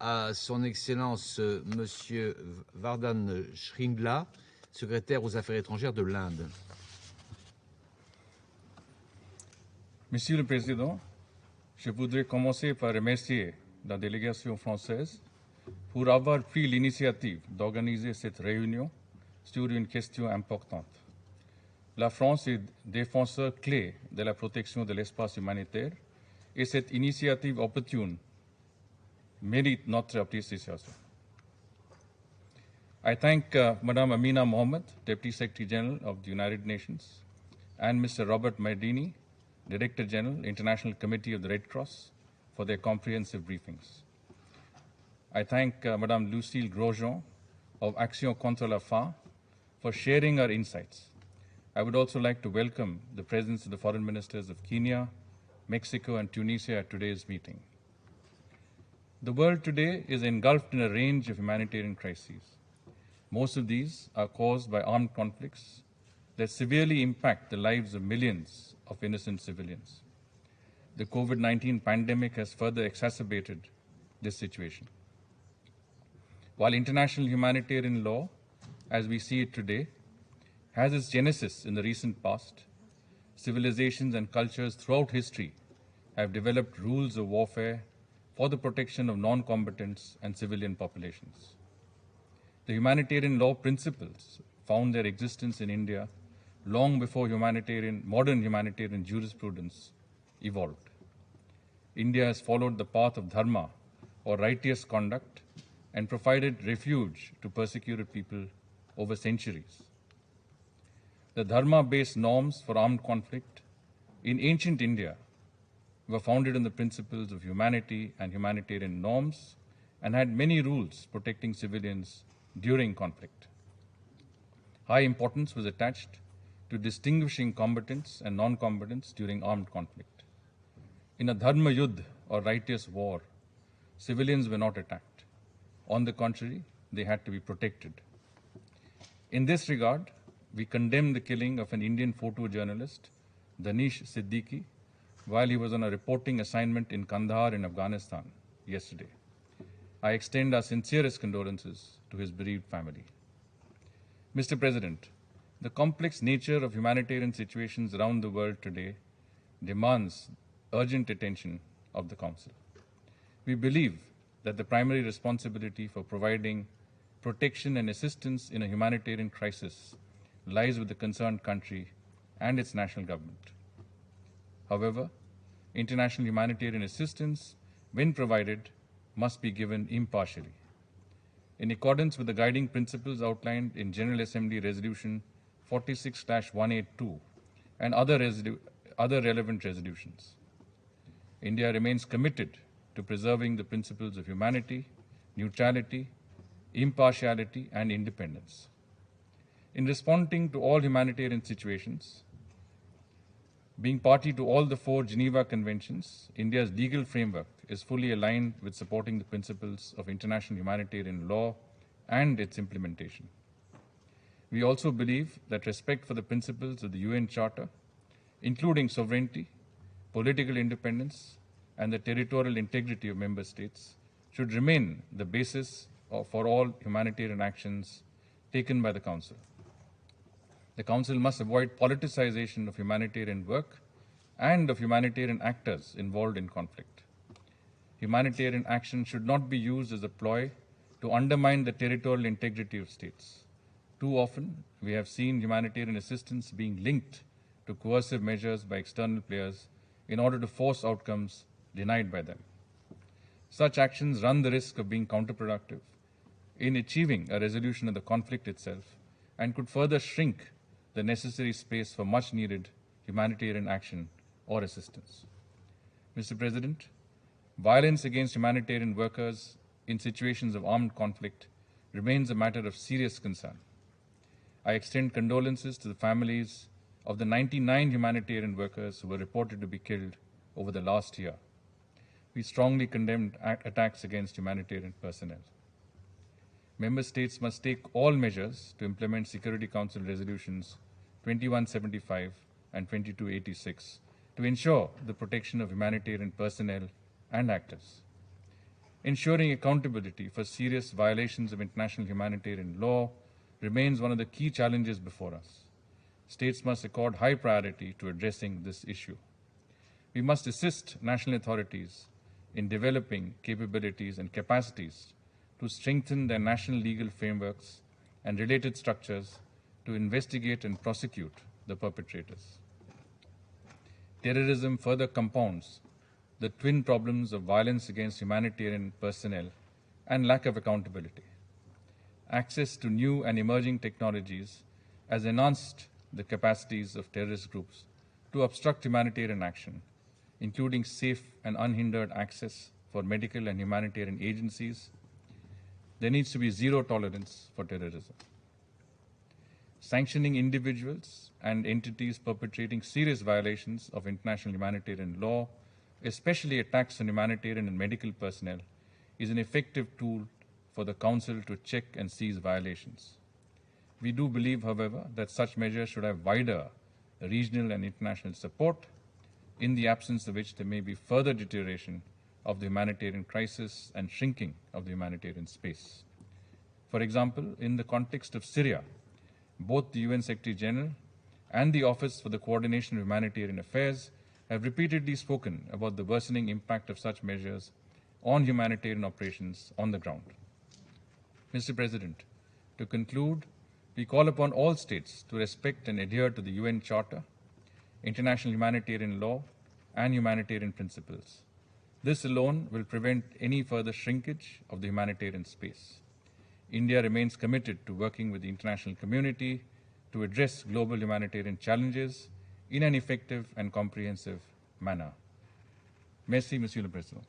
à son Excellence Monsieur Vardhan Shringla, secrétaire aux Affaires étrangères de l'Inde. Monsieur le Président, je voudrais commencer par remercier la délégation française pour avoir pris l'initiative d'organiser cette réunion sur une question importante. La France est défenseur clé de la protection de l'espace humanitaire et cette initiative opportune mérite notre appréciation. I thank Madame Amina Mohammed, Deputy Secretary General of the United Nations, and Mr. Robert Mardini, Director General, International Committee of the Red Cross, for their comprehensive briefings. I thank Madame Lucille Grosjean of Action contre la faim for sharing her insights. I would also like to welcome the presence of the foreign ministers of Kenya, Mexico, and Tunisia at today's meeting. The world today is engulfed in a range of humanitarian crises. Most of these are caused by armed conflicts that severely impact the lives of millions of innocent civilians. The COVID-19 pandemic has further exacerbated this situation. While international humanitarian law, as we see it today, has its genesis in the recent past, civilizations and cultures throughout history have developed rules of warfare for the protection of non-combatants and civilian populations. The humanitarian law principles found their existence in India long before modern humanitarian jurisprudence evolved. India has followed the path of dharma, or righteous conduct, and provided refuge to persecuted people over centuries. The dharma-based norms for armed conflict in ancient India were founded on the principles of humanity and humanitarian norms and had many rules protecting civilians during conflict. High importance was attached to distinguishing combatants and non-combatants during armed conflict. In a dharma yudh, or righteous war, civilians were not attacked. On the contrary, they had to be protected. In this regard, we condemn the killing of an Indian photojournalist, Danish Siddiqui, while he was on a reporting assignment in Kandahar in Afghanistan yesterday. I extend our sincerest condolences to his bereaved family. Mr. President, the complex nature of humanitarian situations around the world today demands urgent attention of the Council. We believe that the primary responsibility for providing protection and assistance in a humanitarian crisis lies with the concerned country and its national government. However, international humanitarian assistance, when provided, must be given impartially. In accordance with the guiding principles outlined in General Assembly Resolution 46/182 and other relevant resolutions, India remains committed to preserving the principles of humanity, neutrality, impartiality, and independence. In responding to all humanitarian situations, being party to all the 4 Geneva Conventions, India's legal framework is fully aligned with supporting the principles of international humanitarian law and its implementation. We also believe that respect for the principles of the UN Charter, including sovereignty, political independence, and the territorial integrity of member states, should remain the basis for all humanitarian actions taken by the Council. The Council must avoid politicization of humanitarian work and of humanitarian actors involved in conflict. Humanitarian action should not be used as a ploy to undermine the territorial integrity of states. Too often, we have seen humanitarian assistance being linked to coercive measures by external players in order to force outcomes denied by them. Such actions run the risk of being counterproductive in achieving a resolution of the conflict itself and could further shrink the necessary space for much needed humanitarian action or assistance. Mr. President, violence against humanitarian workers in situations of armed conflict remains a matter of serious concern. I extend condolences to the families of the 99 humanitarian workers who were reported to be killed over the last year. We strongly condemn attacks against humanitarian personnel. Member states must take all measures to implement Security Council resolutions 2175 and 2286 to ensure the protection of humanitarian personnel and actors. Ensuring accountability for serious violations of international humanitarian law remains one of the key challenges before us. States must accord high priority to addressing this issue. We must assist national authorities in developing capabilities and capacities to strengthen their national legal frameworks and related structures to investigate and prosecute the perpetrators. Terrorism further compounds the twin problems of violence against humanitarian personnel and lack of accountability. Access to new and emerging technologies has enhanced the capacities of terrorist groups to obstruct humanitarian action, including safe and unhindered access for medical and humanitarian agencies. There needs to be zero tolerance for terrorism. Sanctioning individuals and entities perpetrating serious violations of international humanitarian law, especially attacks on humanitarian and medical personnel, is an effective tool for the Council to check and seize violations. We do believe, however, that such measures should have wider regional and international support, in the absence of which there may be further deterioration of the humanitarian crisis and shrinking of the humanitarian space. For example, in the context of Syria, both the UN Secretary General and the Office for the Coordination of Humanitarian Affairs have repeatedly spoken about the worsening impact of such measures on humanitarian operations on the ground. Mr. President, to conclude, we call upon all states to respect and adhere to the UN Charter, international humanitarian law, and humanitarian principles. This alone will prevent any further shrinkage of the humanitarian space. India remains committed to working with the international community to address global humanitarian challenges in an effective and comprehensive manner. Merci, Monsieur le Président.